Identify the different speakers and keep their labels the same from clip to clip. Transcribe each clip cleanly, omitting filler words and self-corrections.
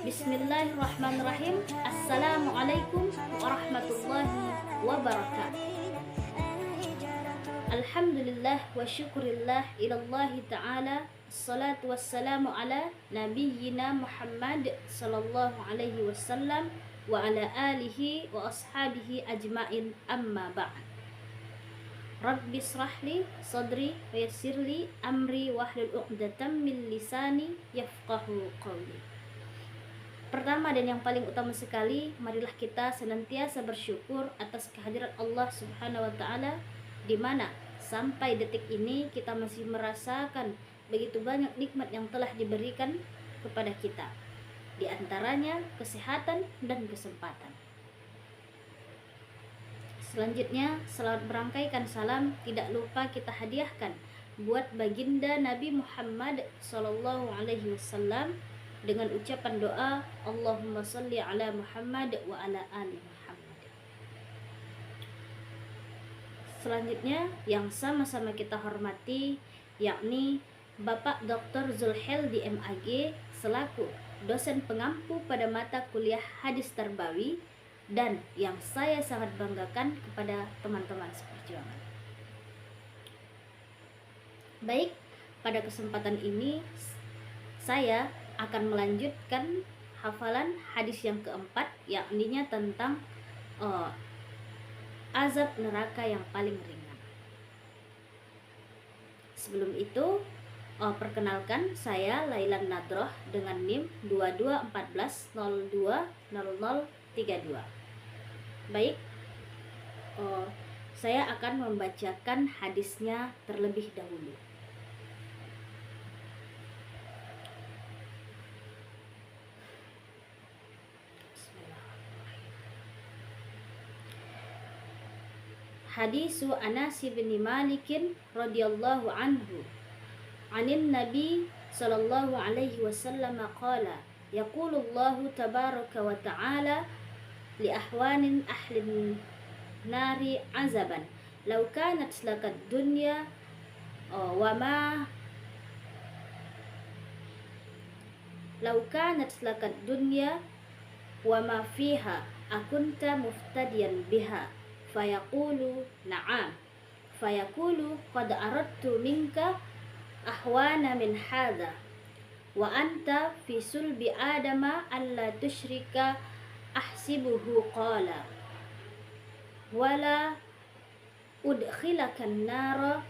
Speaker 1: Bismillahirrahmanirrahim. Assalamualaikum warahmatullahi wabarakatuh. Alhamdulillah wa syukurillah ilallahi ta'ala. Assalatu wassalamu ala nabiyyina Muhammad sallallahu alaihi wasallam wa ala alihi wa ashabihi ajmain, amma ba'd. Rabbi srahli sadri wa yassirli amri wahlul 'uqdatam min lisani yafqahu qawli. Pertama dan yang paling utama sekali, marilah kita senantiasa bersyukur atas kehadiran Allah Subhanahu wa taala, di mana sampai detik ini kita masih merasakan begitu banyak nikmat yang telah diberikan kepada kita. Di antaranya kesehatan dan kesempatan. Selanjutnya, selawat berangkaikan salam tidak lupa kita hadiahkan buat baginda Nabi Muhammad sallallahu alaihi wasallam dengan ucapan doa Allahumma sholli ala Muhammad wa ala ali Muhammad. Selanjutnya yang sama-sama kita hormati yakni Bapak Dr. Zulheldi MAG selaku dosen pengampu pada mata kuliah Hadis Tarbawi, dan yang saya sangat banggakan kepada teman-teman seperjuangan. Baik, pada kesempatan ini saya akan melanjutkan hafalan hadis yang keempat, yakninya tentang azab neraka yang paling ringan. Sebelum itu, perkenalkan saya Lailan Nadroh dengan NIM 2214020032. Baik, saya akan membacakan hadisnya terlebih dahulu. Hadisu Anas bin Malik radhiyallahu anhu anin Nabi sallallahu alaihi wasallam qala yaqulullahu tabaraka wa ta'ala li ahwanin ahlin nari azaban law kanat lakad dunya wa ma law kanat lakad dunya wa ma fiha akunta muftadiyan biha fayaqulu na'am fayaqulu qad aradtu minka ahwana min hadha wa anta fi sulbi adama alla tusyrika ahsibuhu qala wala udkhilakan nara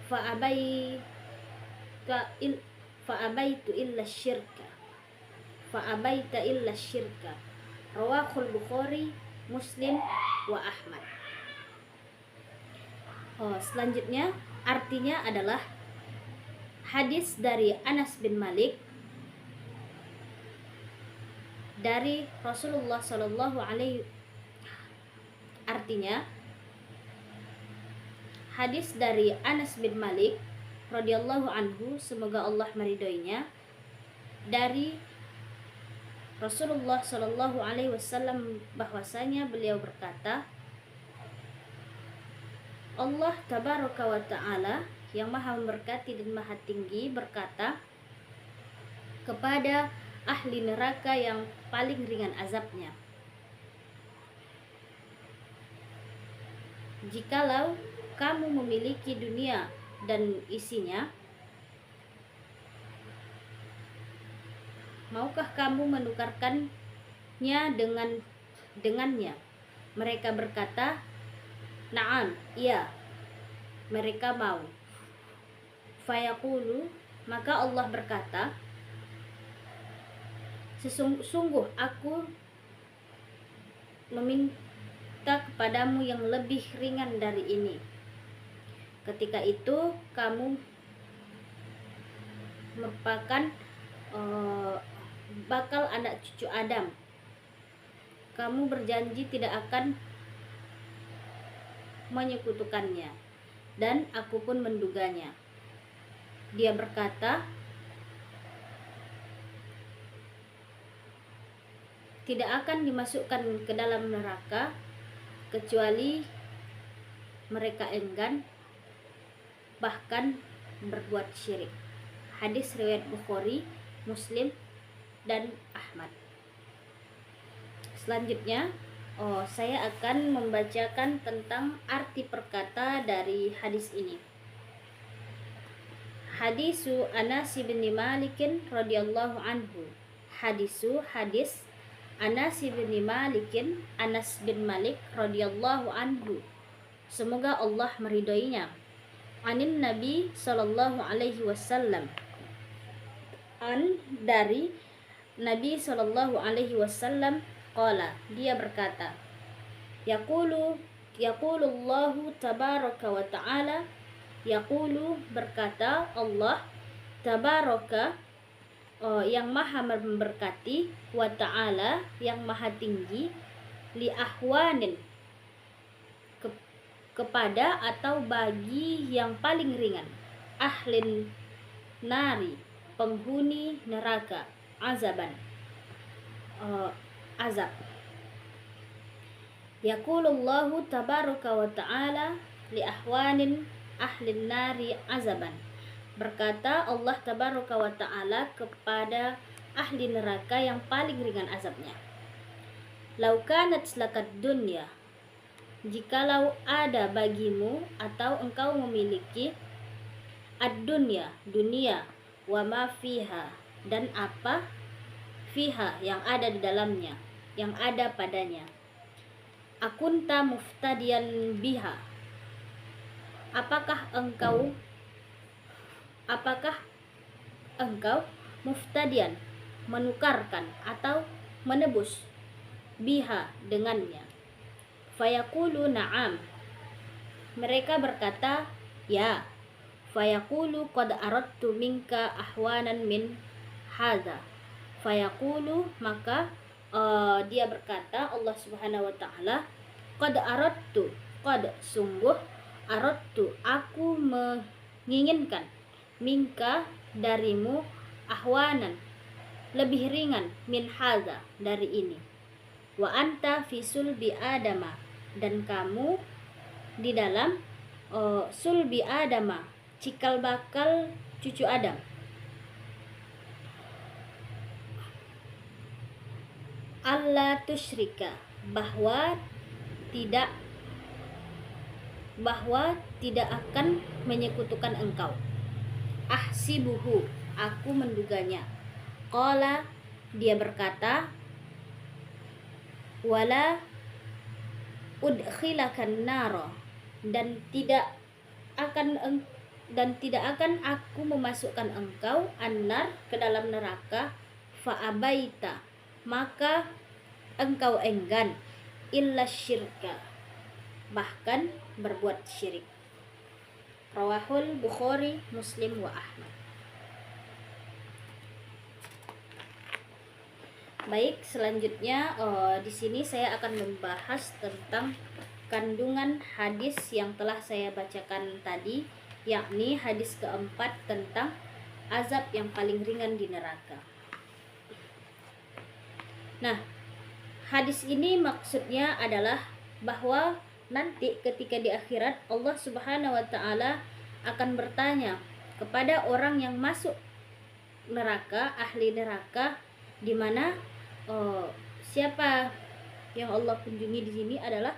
Speaker 1: fa abaitu illa syirka rawahul Bukhari, Muslim wa Ahmad. Selanjutnya artinya adalah hadis dari Anas bin Malik dari Rasulullah Shallallahu Alaihi. Artinya hadis dari Anas bin Malik radhiyallahu anhu, semoga Allah meridhoinya, dari Rasulullah Shallallahu Alaihi Wasallam bahwasanya beliau berkata, Allah Tabaraka wa Ta'ala yang maha memberkati dan maha tinggi berkata kepada ahli neraka yang paling ringan azabnya, jikalau kamu memiliki dunia dan isinya, maukah kamu menukarkannya dengannya? Mereka berkata, na'am, iya, mereka mau. Fayaqulu, maka Allah berkata, sungguh aku meminta kepadamu yang lebih ringan dari ini. Ketika itu kamu merupakan bakal anak cucu Adam. Kamu berjanji tidak akan menyekutukannya, dan aku pun menduganya. Dia berkata, tidak akan dimasukkan ke dalam neraka kecuali mereka enggan bahkan berbuat syirik. Hadis riwayat Bukhari, Muslim, dan Ahmad. Selanjutnya, saya akan membacakan tentang arti perkata dari hadis ini. Hadisu Anas bin Malik radhiyallahu anhu. Hadis Anas bin Malik, Anas bin Malik radhiyallahu anhu. Semoga Allah meridhoinya. Anin Nabi sallallahu alaihi wasallam. Dari Nabi sallallahu alaihi wasallam qala, dia berkata, Yaqulullahu tabaraka wa ta'ala, yaqulu berkata Allah tabaraka, yang maha memberkati, wa ta'ala yang maha tinggi, li ahwanin kepada atau bagi yang paling ringan, ahlin nari penghuni neraka, azaban azab. Yaqulullahu tabaraka wa ta'ala li ahwanin ahlin nari azaban. Berkata Allah tabaraka wa ta'ala kepada ahli neraka yang paling ringan azabnya. Lau kanat lakat dunya, jikalau ada bagimu atau engkau memiliki ad-dunya, dunia, wa ma fiha, dan apa fiha yang ada di dalamnya, yang ada padanya. Akunta muftadiyan biha, apakah engkau muftadian menukarkan atau menebus biha dengannya. Fayaqulu na'am, mereka berkata ya. Fayaqulu qad aradtu minka ahwanan min hadza. Fayaqulu, maka dia berkata, Allah Subhanahu wa ta'ala, qad aradtu, qad sungguh, aradtu aku menginginkan, minka darimu, ahwanan lebih ringan, min hadza dari ini. Wa anta fi sulbi adama, dan kamu di dalam sulbi adama, cikal bakal cucu Adam. Allah tusyrika, bahwa tidak akan menyekutukan engkau. Ahsibuhu, aku menduganya. Qala, dia berkata, wala udkhilakan naro, dan tidak akan aku memasukkan engkau annar, ke dalam neraka, fa'abaita, maka engkau enggan, illa syirka, bahkan berbuat syirik. Rawahul Bukhari, Muslim wa Ahmad. Baik, selanjutnya di sini saya akan membahas tentang kandungan hadis yang telah saya bacakan tadi, yakni hadis keempat tentang azab yang paling ringan di neraka. Nah, hadis ini maksudnya adalah bahwa nanti ketika di akhirat Allah Subhanahu wa ta'ala akan bertanya kepada orang yang masuk neraka, ahli neraka, di mana siapa yang Allah kunjungi di sini adalah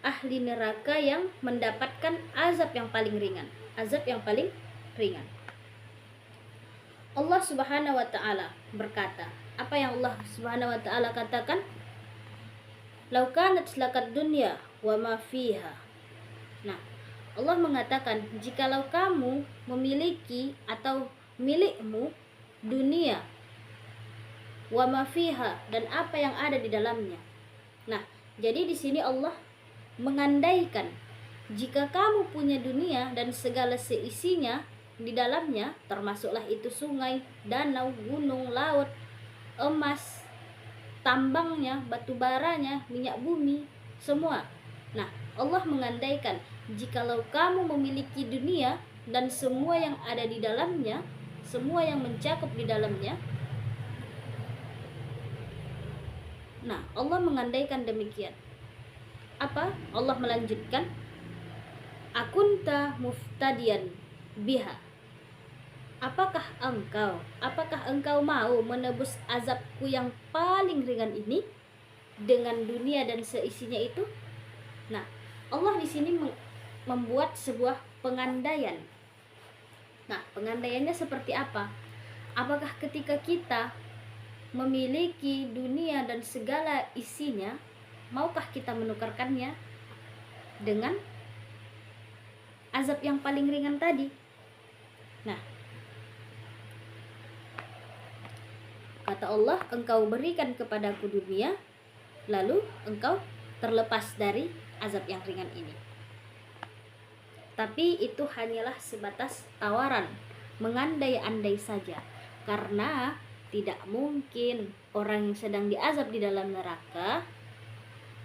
Speaker 1: ahli neraka yang mendapatkan azab yang paling ringan, azab yang paling ringan. Allah Subhanahu wa ta'ala berkata, apa yang Allah Subhanahu wa ta'ala katakan? Lau kanat lakat dunya wa ma fiha. Nah, Allah mengatakan, jikalau kamu memiliki atau milikmu dunia, wa ma fiha, dan apa yang ada di dalamnya. Nah, jadi di sini Allah mengandaikan jika kamu punya dunia dan segala seisinya di dalamnya, termasuklah itu sungai, danau, gunung, laut, emas, tambangnya, batu baranya, minyak bumi, semua. Nah, Allah mengandaikan jikalau kamu memiliki dunia dan semua yang ada di dalamnya, semua yang mencakup di dalamnya. Nah, Allah mengandaikan demikian. Apa? Allah melanjutkan, akunta muftadian biha. apakah engkau mau menebus azabku yang paling ringan ini dengan dunia dan seisinya itu? Nah, Allah di sini membuat sebuah pengandaian. Nah, pengandaiannya seperti apa? Apakah ketika kita memiliki dunia dan segala isinya, maukah kita menukarkannya dengan azab yang paling ringan tadi? Nah, kata Allah, engkau berikan kepadaku dunia, lalu engkau terlepas dari azab yang ringan ini. Tapi itu hanyalah sebatas tawaran, mengandai-andai saja. Karena tidak mungkin orang yang sedang diazab di dalam neraka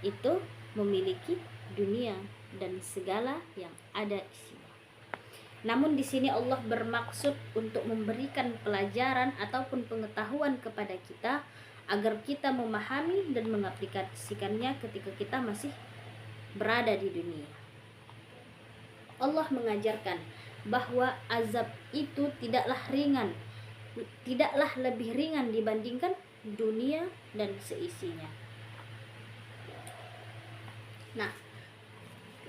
Speaker 1: itu memiliki dunia dan segala yang ada isinya. Namun di sini Allah bermaksud untuk memberikan pelajaran ataupun pengetahuan kepada kita agar kita memahami dan mengaplikasikannya ketika kita masih berada di dunia. Allah mengajarkan bahwa azab itu tidaklah lebih ringan dibandingkan dunia dan seisinya. Nah,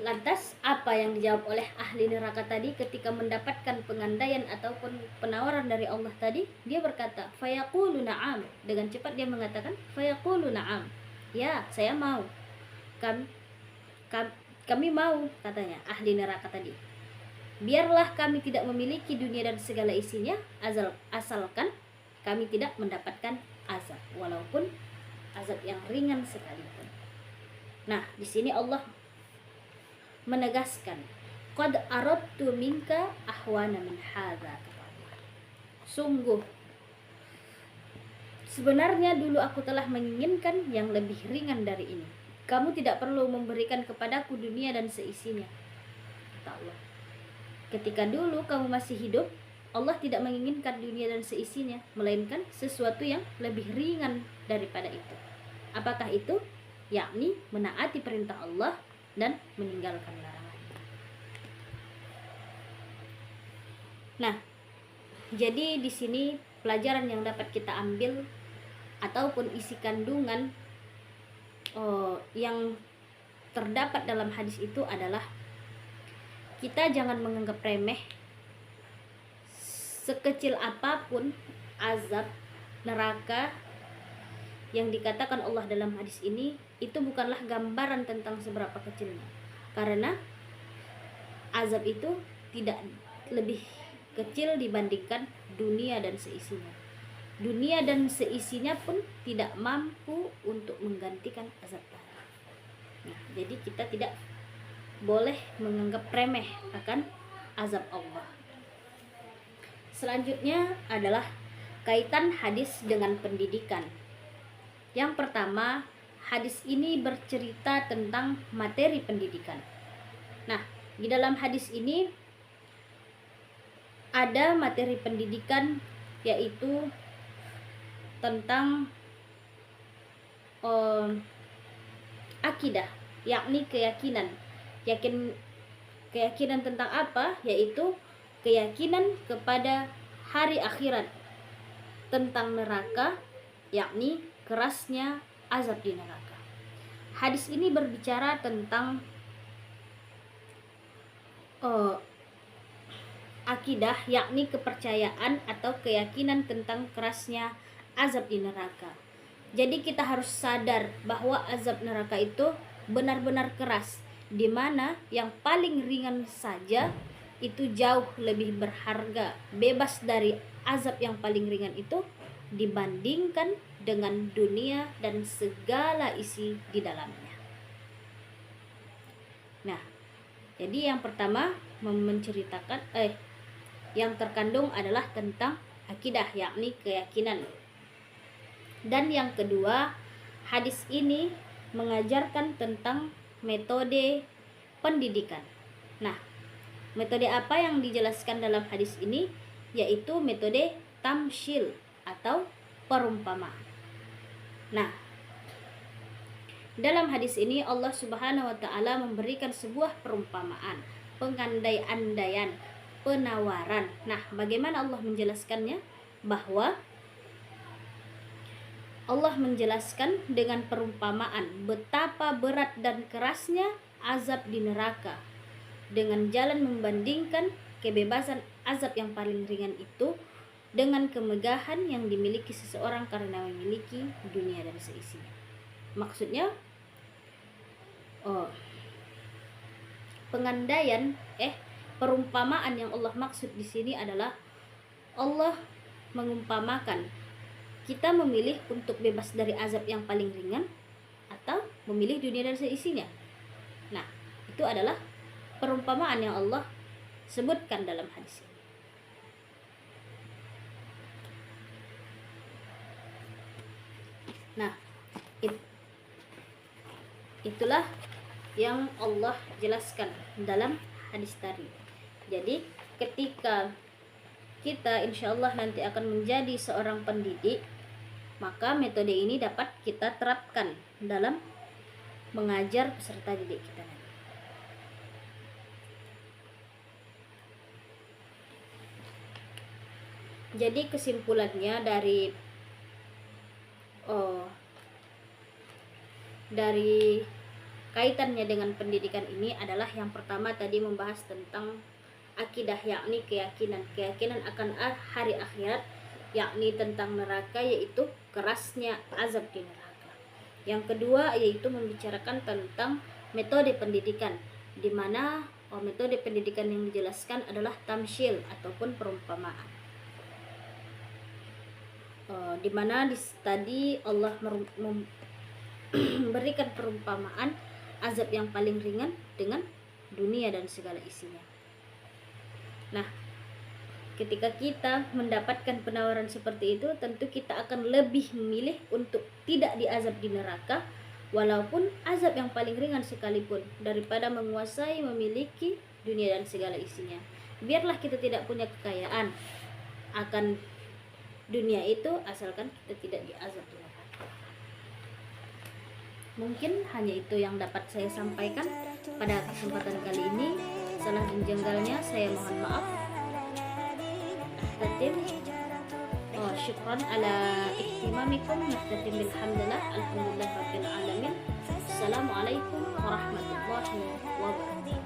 Speaker 1: lantas apa yang dijawab oleh ahli neraka tadi ketika mendapatkan pengandaian ataupun penawaran dari Allah tadi? Dia berkata, fayaqulu na'am. Dengan cepat dia mengatakan, fayaqulu na'am. Ya, saya mau. Kami mau, katanya ahli neraka tadi. Biarlah kami tidak memiliki dunia dan segala isinya, asalkan kami tidak mendapatkan azab, walaupun azab yang ringan sekalipun. Nah, di sini Allah menegaskan, qad aradtu minka ahwana min hadza. Sungguh, sebenarnya dulu aku telah menginginkan yang lebih ringan dari ini. Kamu tidak perlu memberikan kepadaku dunia dan seisinya, kata Allah. Ketika dulu kamu masih hidup, Allah tidak menginginkan dunia dan seisinya, melainkan sesuatu yang lebih ringan daripada itu. Apakah itu? Yakni menaati perintah Allah dan meninggalkan larangan. Nah, jadi di sini pelajaran yang dapat kita ambil ataupun isi kandungan yang terdapat dalam hadis itu adalah kita jangan menganggap remeh sekecil apapun azab neraka yang dikatakan Allah dalam hadis ini. Itu bukanlah gambaran tentang seberapa kecilnya, karena azab itu tidak lebih kecil dibandingkan dunia dan seisinya. Dunia dan seisinya pun tidak mampu untuk menggantikan azab tadi. Nah, jadi kita tidak boleh menganggap remeh akan azab Allah. Selanjutnya adalah kaitan hadis dengan pendidikan. Yang pertama, hadis ini bercerita tentang materi pendidikan. Nah, di dalam hadis ini ada materi pendidikan, yaitu tentang akidah, yakni keyakinan. Keyakinan tentang apa? Yaitu keyakinan kepada hari akhirat, tentang neraka, yakni kerasnya azab di neraka. Hadis ini berbicara tentang akidah, yakni kepercayaan atau keyakinan tentang kerasnya azab di neraka. Jadi kita harus sadar bahwa azab neraka itu benar-benar keras, di mana yang paling ringan saja itu jauh lebih berharga, bebas dari azab yang paling ringan itu dibandingkan dengan dunia dan segala isi di dalamnya. Nah, jadi yang pertama menceritakan yang terkandung adalah tentang akidah, yakni keyakinan. Dan yang kedua, hadis ini mengajarkan tentang metode pendidikan. Nah, metode apa yang dijelaskan dalam hadis ini? Yaitu metode tamsil atau perumpamaan. Nah, dalam hadis ini Allah Subhanahu wa taala memberikan sebuah perumpamaan, pengandai-andaian penawaran. Nah, bagaimana Allah menjelaskannya? Bahwa Allah menjelaskan dengan perumpamaan betapa berat dan kerasnya azab di neraka, dengan jalan membandingkan kebebasan azab yang paling ringan itu dengan kemegahan yang dimiliki seseorang karena memiliki dunia dan seisinya. Maksudnya, perumpamaan yang Allah maksud di sini adalah Allah mengumpamakan kita memilih untuk bebas dari azab yang paling ringan atau memilih dunia dan seisinya. Nah, itu adalah perumpamaan yang Allah sebutkan dalam hadis ini. Nah, itulah yang Allah jelaskan dalam hadis tadi. Jadi ketika kita insya Allah nanti akan menjadi seorang pendidik, maka metode ini dapat kita terapkan dalam mengajar peserta didik kita. Jadi kesimpulannya dari kaitannya dengan pendidikan ini adalah yang pertama tadi membahas tentang akidah, yakni keyakinan akan hari akhirat, yakni tentang neraka, yaitu kerasnya azab di neraka. Yang kedua yaitu membicarakan tentang metode pendidikan, di mana metode pendidikan yang dijelaskan adalah tamsil ataupun perumpamaan. Di mana tadi Allah memberikan perumpamaan azab yang paling ringan dengan dunia dan segala isinya. Nah, ketika kita mendapatkan penawaran seperti itu, tentu kita akan lebih memilih untuk tidak diazab di neraka, walaupun azab yang paling ringan sekalipun, daripada menguasai memiliki dunia dan segala isinya. Biarlah kita tidak punya kekayaan akan dunia itu, asalkan kita tidak diazab di neraka. Mungkin hanya itu yang dapat saya sampaikan pada kesempatan kali ini. Salah dan janggalnya saya mohon maaf. Syukran ala ihtimamikum. Nahtatim bilhamdulillah. Alhamdulillah rabbil alamin. Assalamualaikum warahmatullahi wabarakatuh.